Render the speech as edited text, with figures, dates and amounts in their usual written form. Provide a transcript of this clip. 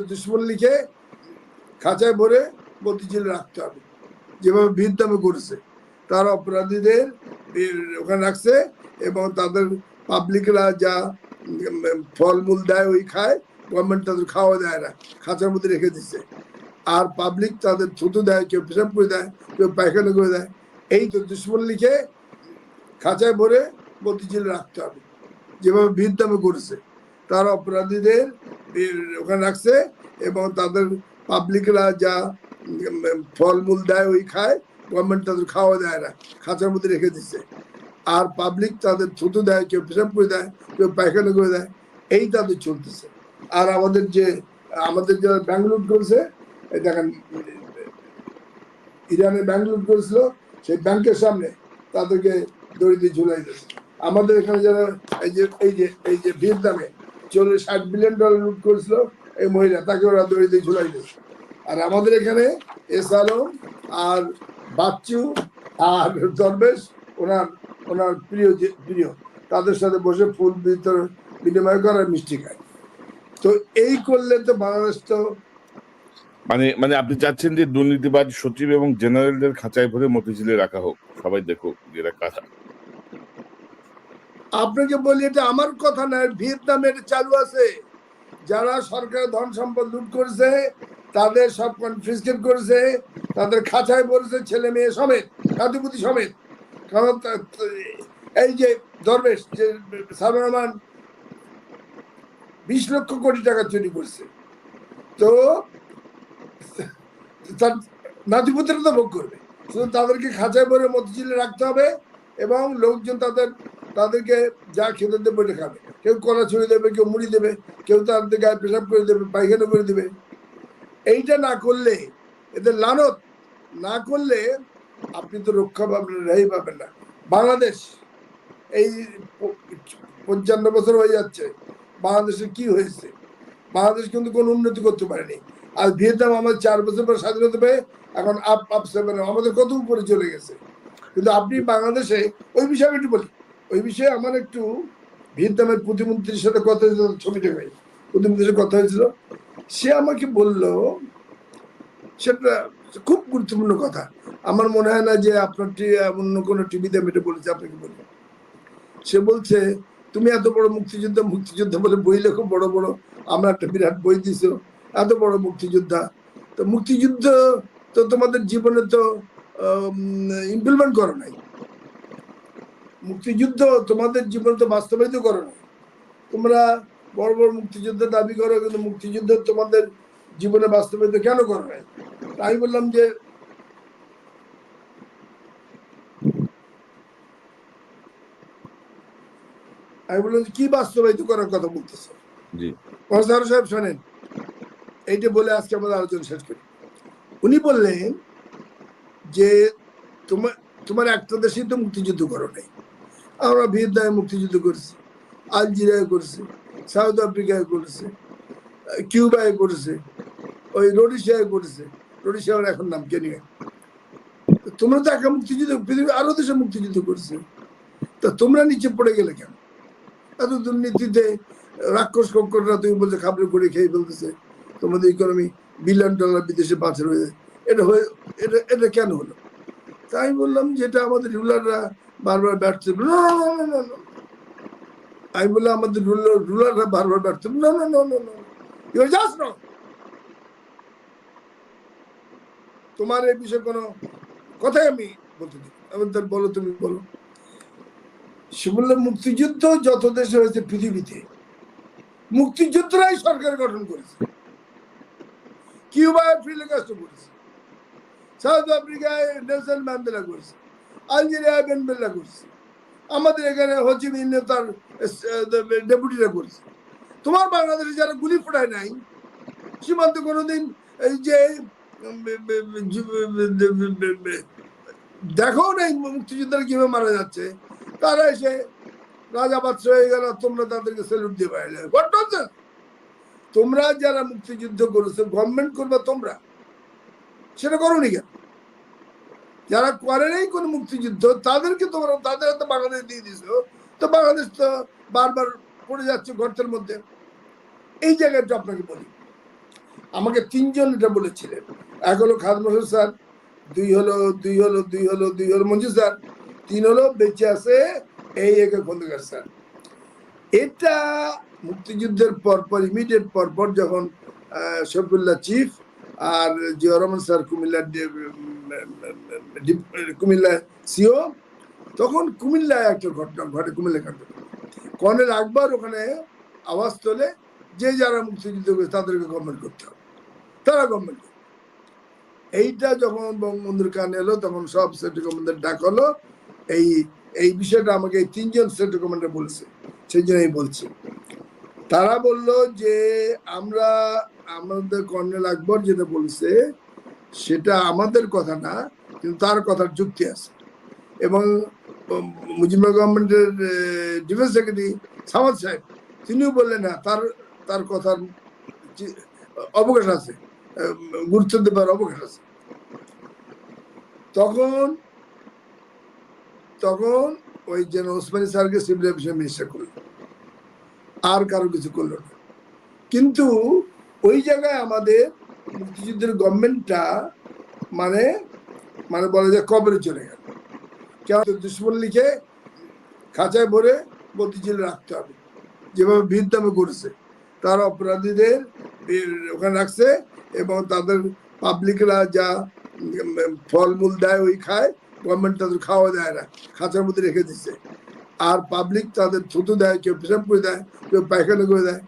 দুশ্মন লিখে খাঁচায় ভরে মতিঝিলে রাখতে হবে, যেভাবে ভিয়েতনামে করেছে। তার অপরাধীদের ওখানে রাখছে এবং তাদের পাবলিকরা যা ফলমূল দেয় ওই খায়, গভর্নমেন্ট তাদের খাওয়া দেয় না, খাঁচার মধ্যে রেখে দিচ্ছে। আর পাবলিক তাদের থুতু দেয়, কেউ পেশাব করে দেয়, কেউ পায়খানা করে দেয়। এই তো দুশ্মন লিখে খাঁচায় ভরে মতিঝিলে রাখতে হবে, যেভাবে ভিয়েতনামে করেছে। তার অপরাধীদের ওখানে রাখছে এবং তাদের পাবলিকরা যা ফলমূল দেয় ওই খায়, গভর্নমেন্ট তাদের খাওয়া দেয় না, খাঁচার মধ্যে রেখে দিচ্ছে। আর পাবলিক তাদের থুতু দেয়, কেউ পেশাব করে দেয়, কেউ পায়খানা করে দেয়। এই তাদের চলতেছে। আর আমাদের যারা ব্যাংক লুট করেছে, দেখেন ইরানে ব্যাংক লুট করেছিল, সেই ব্যাংকের সামনে তাদেরকে দড়ি দিয়ে ঝুলাই দিয়েছে। আমাদের এখানে যারা এই যে ভিয়েতনামে $60 বিলিয়ন লুট করেছিল এই মহিলা, তাকে ওরা দড়ি দিয়ে ঝুলাই দিয়েছে। আর আমাদের এখানে এস আলম আর বাচ্চু আর দরবেশ, ওনার প্রিয় তাদের সাথে বসে ফুল বিনিময় করার মিষ্টি খায়। তো এই করলে তো বাংলাদেশ তো মানে আপনি চাচ্ছেন যে দুর্নীতিবাজ সচিব এবং জেনারেলদের খাঁচায় ভরে মতিঝিলে রাখা হোক, সবাই দেখুক এরা কারা। আপনাকে বলি, এটা আমার কথা নয়, ভিয়েতনামের চালু আছে। যারা সরকারের ধন সম্পদ লুট করেছে তাদের সব কনফিসকেট করেছে, তাদের খাঁচায় পড়েছে, ছেলে মেয়ে সমেত, নাতিপুতি সমেত। কারণ এই যে দরবেশ, যে সালমান রহমান 20 লক্ষ কোটি টাকা চুরি করছে, তো তার নাতিপুতিরা তো ভোগ করবে। শুধু তাদেরকে খাঁচায় ভরে মতিঝিলে রাখতে হবে এবং লোকজন তাদেরকে যা খেতে দেবে ওটা খাবে। কেউ কলা ছড়ি দেবে, কেউ মুড়ি দেবে, কেউ তাদের গায়ে পেশাব করে দেবে, পায়খানা করে দেবে। এইটা না করলে, এদের লানত না করলে আপনি তো রক্ষা পাবেন, রেহাই পাবেন না। বাংলাদেশ এই 55 বছর হয়ে যাচ্ছে, বাংলাদেশে কি হয়েছে? বাংলাদেশ কিন্তু কোনো উন্নতি করতে পারেনি। আর ভিয়েতনাম আমাদের 4 বছর পর স্বাধীনতা পেয়ে এখন আপ 7 আমাদের কত উপরে চলে গেছে। কিন্তু আপনি বাংলাদেশে ওই বিষয়ে একটু বলি, ওই বিষয়ে আমার একটু ভিয়েতনামের প্রতিমন্ত্রীর সাথে কথা হয়েছিল, ছবিটা ভাই প্রতিমন্ত্রীর সাথে কথা হয়েছিল। সে আমাকে বলল, সেটা খুব গুরুত্বপূর্ণ কথা। আমার মনে হয় না যে আপনার অন্য কোনো টিভিতে আমি এটা বলেছি, আপনাকে বলি। সে বলছে, তুমি এত বড় মুক্তিযুদ্ধ বলে বই লেখো বড় বড়, আমরা একটা বিরাট বই দিছো, এত বড় মুক্তিযোদ্ধা, তো মুক্তিযুদ্ধ তো তোমাদের জীবনে তো ইমপ্লিমেন্ট করো নাই, মুক্তিযুদ্ধ তোমাদের জীবনে তো বাস্তবায়িত করো নাই। তোমরা বড় বড় মুক্তিযুদ্ধ দাবি করো, কিন্তু মুক্তিযুদ্ধ তোমাদের জীবনে বাস্তবায়িত কেন করো নাই? আমি বললাম যে কি বাস্তবায়িত করার কথা বলতেছে? সাহেব শোনেন, এইটা বলে আজকে আমাদের আলোচনা শেষ করি। উনি বললেন যে তোমার একটা দেশেই তো মুক্তিযুদ্ধ করো নাই। আমরা ভিয়েতনামে মুক্তিযুদ্ধ করেছি, আলজেরিয়ায় করেছে, সাউথ আফ্রিকায় করেছে, কিউবায় করেছে, ওই রোডিশিয়ায় করেছে, রোডিশিয়ার এখন নাম কে নিয়ে। তোমরা তো একা মুক্তিযুদ্ধ, পৃথিবীর আরো দেশে মুক্তিযুদ্ধ করেছে, তা তোমরা নিচে পড়ে গেলে কেন? এত দুর্নীতিতে রাক্ষস কঙ্কররা তুমি বলছে খাবলে করে খেয়ে ফেলতেছে, তোমাদের ইকোনমি $1 বিলিয়ন বিদেশে পাচার হয়ে, এটা কেন হলো? তাই বললাম যেটা আমাদের রুলাররা বারবার ব্যর্থ। আমি বললাম আমাদের রুলাররা বারবার ব্যর্থ। তোমার এই বিষয়ে কোনো কথাই আমি বলতে দিই। আমি তার বলো, তুমি বলো। সে বললো মুক্তিযুদ্ধ যত দেশে হয়েছে পৃথিবীতে, মুক্তিযুদ্ধরাই সরকার গঠন করেছে। কিউবায় ফিদেল কাস্ট্রো করেছে, সাউথ আফ্রিকায় নেলসন ম্যান্ডেলা করেছে, আলজেরিয়ায় বেন বেল্লা করেছে, আমাদের এখানে হো চি মিন তার ডেপুটিরা করেছে। তোমার বাংলাদেশে যারা গুলি ফোটায় নাই, সীমান্তে কোনোদিন এই যে দেখো নাই মুক্তিযোদ্ধারা কিভাবে মারা যাচ্ছে, তারা এসে রাজা বাদশাহ হয়ে গেল, তোমরা তাদেরকে স্যালুট দিয়ে বাইরে। তোমরা যারা মুক্তিযুদ্ধ করেছো, গভর্নমেন্ট করবে, তোমরা সেটা করোনি কেন? যারা করে নাই কোন মুক্তিযুদ্ধ, তাদেরকে তোমরা তাদের হাতে বাংলাদেশ দিয়ে দিছো, তো বাংলাদেশ তো বারবার পড়ে যাচ্ছে গর্তের মধ্যে। এই জায়গাটা আপনাকে বলি, আমাকে 3 জন এটা বলেছিলেন। এক হলো খাদম হোসেন স্যার, দুই হলো মঞ্জুর স্যার, 3 হলো বেঁচে আছে এই একে খন্দকার স্যার। এটা মুক্তিযুদ্ধের পরপর ইমিডিয়েট পরপর যখন শফিউল্লাহ চিফ আর জিয়াউর রহমান স্যার কুমিল্লা সিও, তখন কুমিল্লায় একটা ঘটনা ঘটে। কুমিল্লা কাণ্ড, কর্নেল আকবর ওখানে আওয়াজ তোলে যে যারা মুক্তিযুদ্ধ করেছে তাদেরকে গভর্নমেন্ট করতে হবে, তারা গভর্নমেন্ট। এইটা যখন বঙ্গবন্ধুর কানে এলো তখন সব সেন্ট্রাল কমান্ডার ডাক হলো। এই এই বিষয়টা আমাকে এই 3 জন সেন্ট্রাল কমান্ডার বলছে, সেই জন্য আমি বলছি। তারা বলল যে আমরা, আমাদের কর্নেল আকবর যেটা বলছে সেটা আমাদের কথা না, কিন্তু তার কথার যুক্তি আছে। এবং মুজিবুর গভর্নমেন্টের ডিফেন্স সেক্রেটারি সামাদ সাহেব তিনিও বললেন না, তার কথার অবকাশ আছে, গুরুত্ব দেবার অবকাশ আছে। তখন তখন ওই যেন ওসমানী স্যারকে সিভিল এভিয়েশন মিনিস্টার করলো, আর কারো কিছু করলো না। কিন্তু ওই জায়গায় আমাদের মুক্তিযুদ্ধের গভর্নমেন্টটা মানে মানে বলা যায় কবরে চলে গেল। কেমন দুশ্মন লিখে খাঁচায় ভরে মতিঝিলে রাখতে হবে, যেভাবে ভিড় দামে করেছে। তারা অপরাধীদের ওখানে রাখছে এবং তাদের পাবলিকরা যা ফলমূল দেয় ওই খায়, গভর্নমেন্ট তাদের খাওয়া দেয় না, খাঁচার মধ্যে রেখে দিচ্ছে। আর পাবলিক তাদের থুতু দেয়, কেউ পেশাব করে দেয়, কেউ পায়খানা করে দেয়,